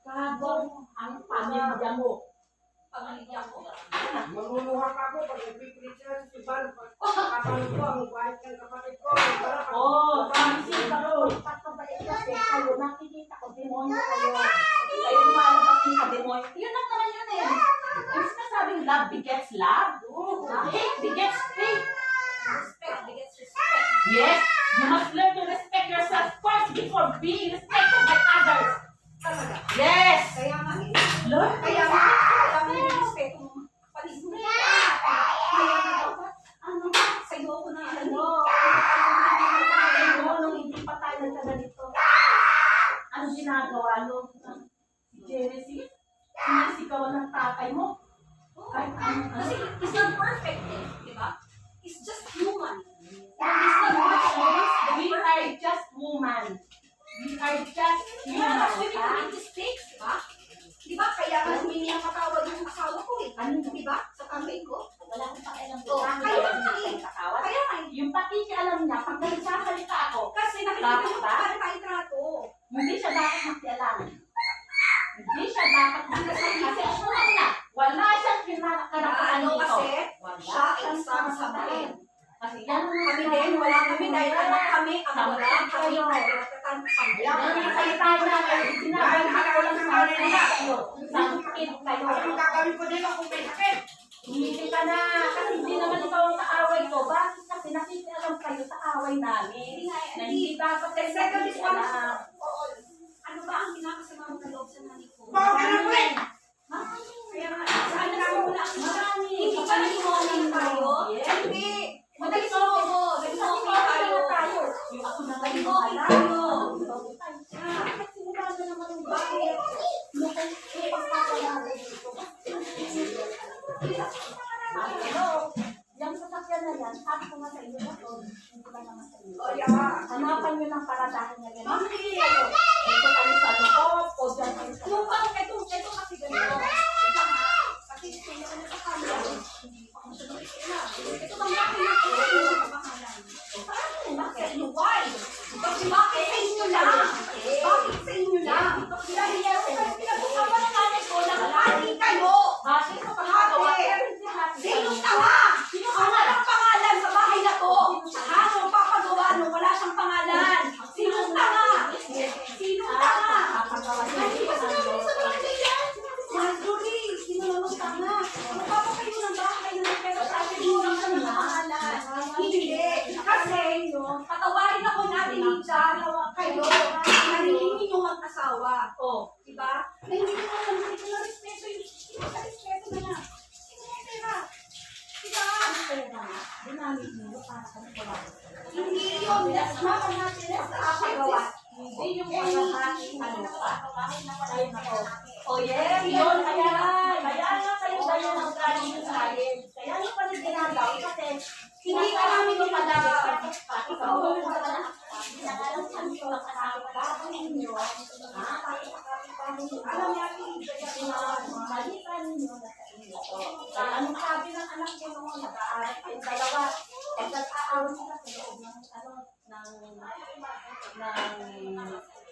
Kagong ang pamilya mo. Pamilya ko. Mangunuha pa ako pag nagpipili sila sa siban. Kapatid ko, ang bahit ng kapatid ko. Kasi parang pagkabalik kasi kayo, nakikita ko, demonyo kayo. Kayo lumalabas yung demonyo. Yun lang naman yun eh. Yung sinasabing love begets love. Hate begets hate. Respect begets respect. Yes, you must learn to respect yourself first before being respected by others. Talaga. Yes! Kaya nga hindi. Learn to Kaya nga, alam mo yung respeto mo. Palis mo. Kaya nga dapat, sa'yo ako na nung hindi pa tayo nagkaganito. Ano ginagawa mo? Si Genesis? Sinisigawan ng tatay mo? Kahit ano. Kasi he's not perfect eh, di ba? He's just human. He's not perfect. We are just woman. We are just human. We make mistakes, di ba? Di ba? Kaya nga humingi ang patawad yung asawa ko eh. Ano? Di ba? Sa tatay ko. Wala akong pakialam Oh, kaya nga eh. Katawad. Kaya nga eh. Yung pakikialam niya, pag nagsasalita ako, Kasi nakikita Dapat mo ba? paano tayo trato. hindi siya dapat makialam. Hindi siya dapat makialam. Kasi una, wala siyang kinakarapan Ano dito. kasi, Wala siya siyang isang kinakarapan. sabahin. Kasi yan ang Kami din, wala kami dahil anak kami, ang wala kami. Yan ang salita natin. Sinabalhan ko lang sa kanila kayo. Sakit kayo. Anong gagawin ko dito kung may sakit? Hindi ka na. Kasi hindi naman ikaw ang kaaway ko. Bakit kasi nakikialam kayo sa away namin? Na hindi dapat kayo Second is one of nakikialam. all. Ano ba ang pinakasama mo na loob sa nanay ko? Bakit na po eh? Kaya nga, saan na mo na ang Marami. hindi pa nag-morning tayo? Yes. Hindi. Nag-morning tayo. Yung ako na Nag-morning lang. tayo. Kasi wala na naman yung bakit. Mukhang ipagpapalala dito. Ano? Yung sasakyan na yan, sabi ko nga sa inyo na to, hindi ba naman sa inyo? Oh, yeah. Hanapan nyo ng paradahan niya ganyan. Bakit? Ito tayo sa loob, o dyan tayo sa Yung loob. pang ito kasi ganito. Kasi kaya ano sa kanya, hindi pa kung siya nakikita. Ito bang bakit na ito yung kapangalan? Bakit? Why? Kasi bakit sa inyo lang? Bakit sa inyo lang? Dahil yan, pinag-usapan ng nanay ko na hati kayo. Hati sa pagkagawa. Sino tanga? Ang walang pangalan sa bahay na to. Ano papagawa nung wala siyang pangalan? Sino tanga? Sino tanga? Hindi ba sinabi sa barangay yan? Marjorie, sino naman tanga? Magpapakayo ng bahay na pero sa akin hindi lang siya nakapangalan. Hindi. Kasi, patawarin ako natin ni Jan, kayo, narinig yung mag-asawa. Oh. Diba? Na hindi ko alam, hindi ko na-respeto yung respeto na na. Hindi mo pera. Diba? Dinamit mo para sa pagkagawa. Hindi yun. That's not an happiness. Pagkagawa. Hindi yung mga hati, ano pa. Tayo na to. Oh yes, yun. Kaya nga kayo ganyan ang galing nyo sa akin. Kaya yung pala ginagawa kasi Hindi ka namin pinadala. Alam natin, Anong sabi ng anak ko noon? Nag-aaral kayong dalawa. Pag nag-aaral sila sa loob ng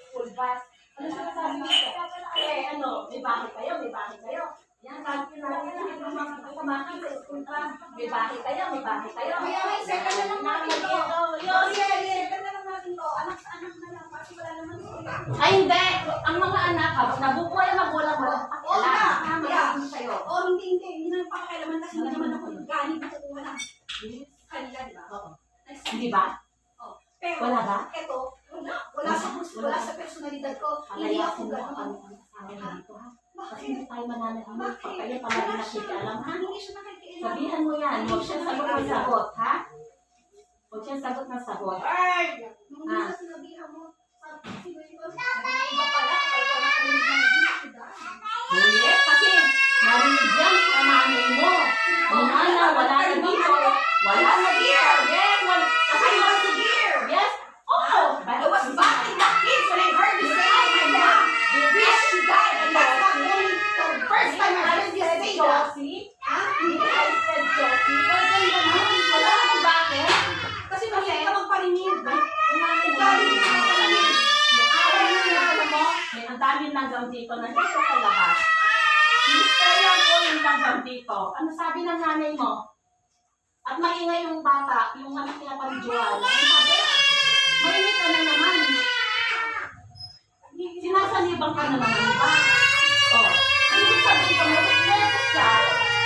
school bus. Ano sinasabi nito? May bahay kayo, may bahay kayo. Yan, sabi namin yung mga kasamahan sa school bus. May bahay kayo, may bahay kayo. Kaya may second na lang natin to. Second na lang natin to. Anak sa anak na lang. Kasi wala naman sila. Ay, hindi. Ang mga anak, nabubuhay ang magulang mo. Oo na. Kaya, sa'yo. O hindi. Hindi na pakailaman kasi hindi naman ako galing na kukuha ng kanila, di ba? Oo. Hindi ba? Pero, Wala ba? Ito, wala sa personalidad ko. Hindi ako gano'n. Kasi hindi tayo mananahimik. Pag kayo palagi nakikialam, ha? Hindi siya nakikialam. Sabihan mo yan. Huwag siyang sagot ng sagot, ha? Huwag siyang sagot ng sagot. Ay! Nung hindi sa sinabihan mo, sino ito? Iba pala, kaya ikaw nakarinig ng hindi. Oh yes, kasi narinig yan sa nanay mo. Wala na dito. Wala na dito. Yes, wala. Kasi I was here. yes. Oh, I was back in the kids when I heard you say, oh my God, wish she died. And that's not only the first time I heard you say that. Josie? Hindi I said Josie. Wala naman bakit? Kasi mahilig ka magparinig. Umamin mo. Galing ka magparinig. Yung araw na mo, May ang daming langgam dito. Nandito sa lahat. Sinistrayan ko yung langgam dito. Ano sabi ng nanay mo? At maingay yung bata, yung anak niya parijuan. Ano sabi? Mainit ka na naman. Sinasaliban ka na naman ba? Oh. Ibig sabihin ko, may respeto siya.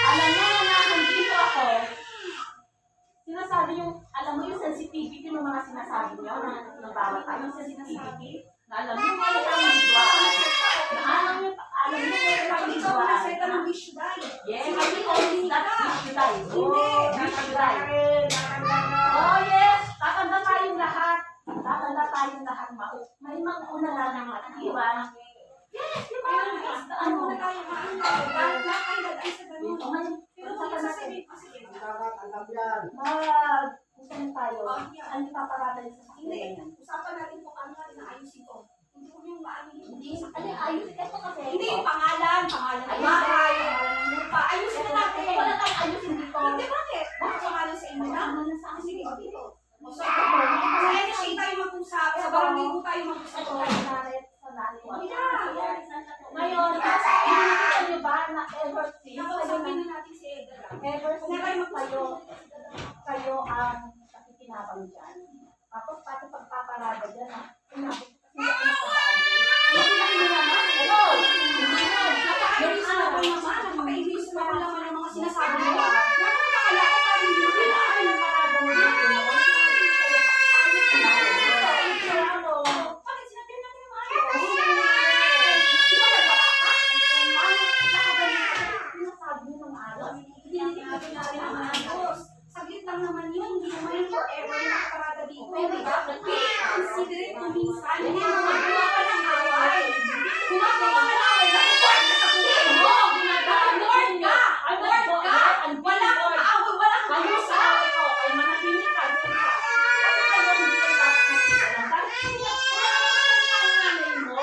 Alam niya na nandito ako. Sinasabi yung, alam mo yung sensitivity ng mga sinasabi niyo na bawat tayo, yung sensitivity. Na alam niyo, may pangidwaan. Na alam niyo, may pangidwaan. Yes, kasi always that wish you die. Wish you die. Oh yes, tatanda tayong lahat. Tatanda tayong lahat. May mga unala ng mga iwan. Yes, di ba? Ano na tayo Kusan tayo. Ano paparada sa sakit? Usapan natin kung ano natin naayusin ko. Hindi ko yung maayusin. Ano ayos? Ito kasi. Hindi, pangalan ng bahay, pangalan ng lupa. Ayusin na natin. Wala tayong ayusin dito. Hindi, bakit? Bakit pangalan sa inyo na? Ano sa akin? Sige, dito. O sa NSA tayo mag-usap. Sa barangay po tayo mag-usap. Ngayon, pinipita niyo ba na ever since? Nakausapin na natin si Edgar. Ever since kayo ang nakikinabang dyan. Tapos pati pagpaparada dyan, sinabi ko kasi ako nakabaan dyan. Hindi naman. Hello! Napaka-ayos na naman naman. Napaka-ayos na naman ng mga sinasabi nila. Napaka-alaka pa rin dito. Bakit sinabi natin yung mga Di ba nagwala ka? Hindi natin natin ang ayos. Saglit lang naman yun. Hindi naman yung forever na nakaparada dito. Diba? Be considerate kung minsan. Hindi mo magawa ka ng away. Gumagawa ka ng away. Nag-board ka sa buhay mo. Nag-board ka. Board ka. Wala kang kaaway. Wala kang kalusa. Ay manahimik ka. Kasi kayo hindi kayo dapat nakikilang. Dahil ang nanay mo.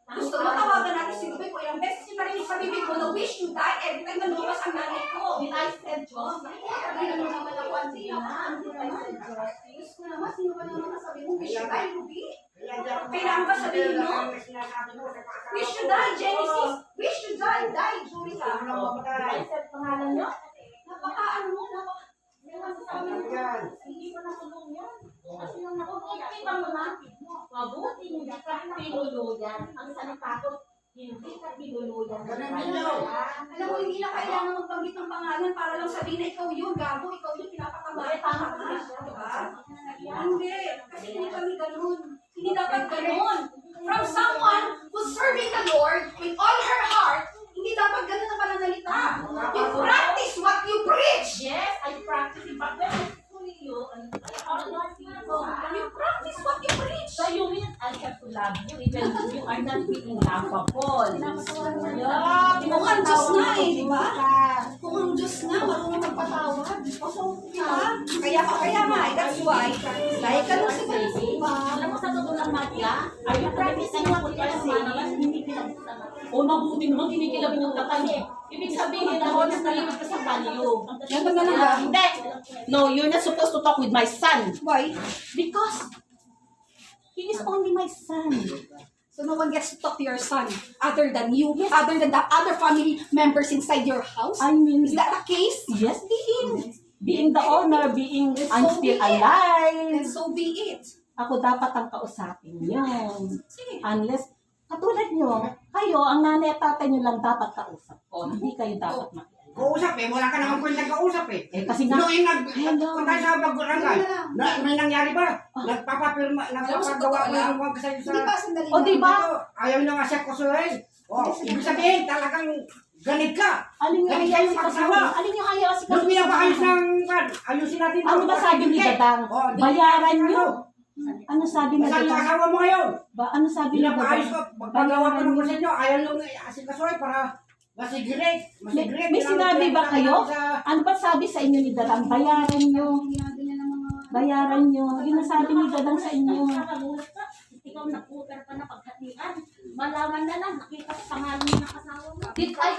Gusto mo tawagan natin si Ruby ko ilang beses yung narinig sa bibig ko na wish you die every time na lumabas ang nanay ko. Did I said Diyos? Kaya mo naman ako ang sinahan. Diyos ko naman, sino ba naman nasabi mo wish you die, Ruby? Kailangan ba sabihin mo? Wish you die, Genesis. Wish you die, die, Jurica. Did I said pangalan niyo? Napaka-ano mo, Hindi ko nakulong yan. Kasi yung nakukita mo na, mabuti hindi ka pinuluyan. Ang salita ko, hindi ka pinuluyan. Alam mo, hindi na kailangan magbanggit ng pangalan para lang sabihin na ikaw yun, gago, ikaw yun, pinapakabait. Tama ka. Diba? Hindi, kasi hindi kami ganun. Hindi dapat ganun. From someone who's serving the Lord with all her heart, hindi dapat ganun na pananalita. You practice what you preach. Yes, I practice it, but when I fully you, You practice what you preach. so you mean I have to love you even if you are not being lovable. Yeah, Kung ang Diyos nga eh, di ba? Kung ang Diyos nga, marunong magpatawad. Diba? Kaya nga, that's why, dahil ka lang sa diba? Alam mo sa totoo lang, Matia, are you practicing what you are saying? Hindi kinabutan na. O mabuti naman, kinikilabutan ka niya. Ibig sabihin na honest na limit ka sa value. Yan ba talaga? Hindi. No, you're not supposed to talk with my son. Why? Because he is only my son. So no one gets to talk to your son other than you, other than the other family members inside your house? I mean, Is that the case? yes, being the owner, being I'm so be still it. alive. And so be it. Ako dapat ang kausapin yun. Sige. Unless, katulad nyo, kayo, ang nanay at tatay nyo lang dapat kausap. O, hindi kayo dapat makialam. Kausap eh, wala ka naman kwenta kausap eh. Eh, kasi nga, Noong yung Hello. punta sa Bagurangay, may nangyari ba? Nagpapagawa ng wag sa'yo Hindi sa... ba, sandali O, di ba? Ayaw nyo nga siya kusuhin. O, ibig sabihin, talagang ganit ka. alin yung Ganit ayaw kayo si magsawa. Kasuhin? Alin yung ayaw si Nung pinapakayos Kasuhin? ng ayusin natin. Ano ba sabi ni Dadang? Bayaran nyo. Ano sabi ni Nasaan yung Dadang? asawa mo ngayon? Ano sabi ni Pinapakayos Dadang? ko, pagpagawa ko ng kusin nyo, ayaw nung asikasuhin para masigret. May sinabi ba kayo? Ano ba sabi sa inyo ni Dadang? Bayaran nyo. Bayaran nyo. Yun ang sabi ni Dadang sa inyo. Ikaw na-uter pa na paghatian. Malaman na lang, nakita ko pangalan ng asawa mo. Did I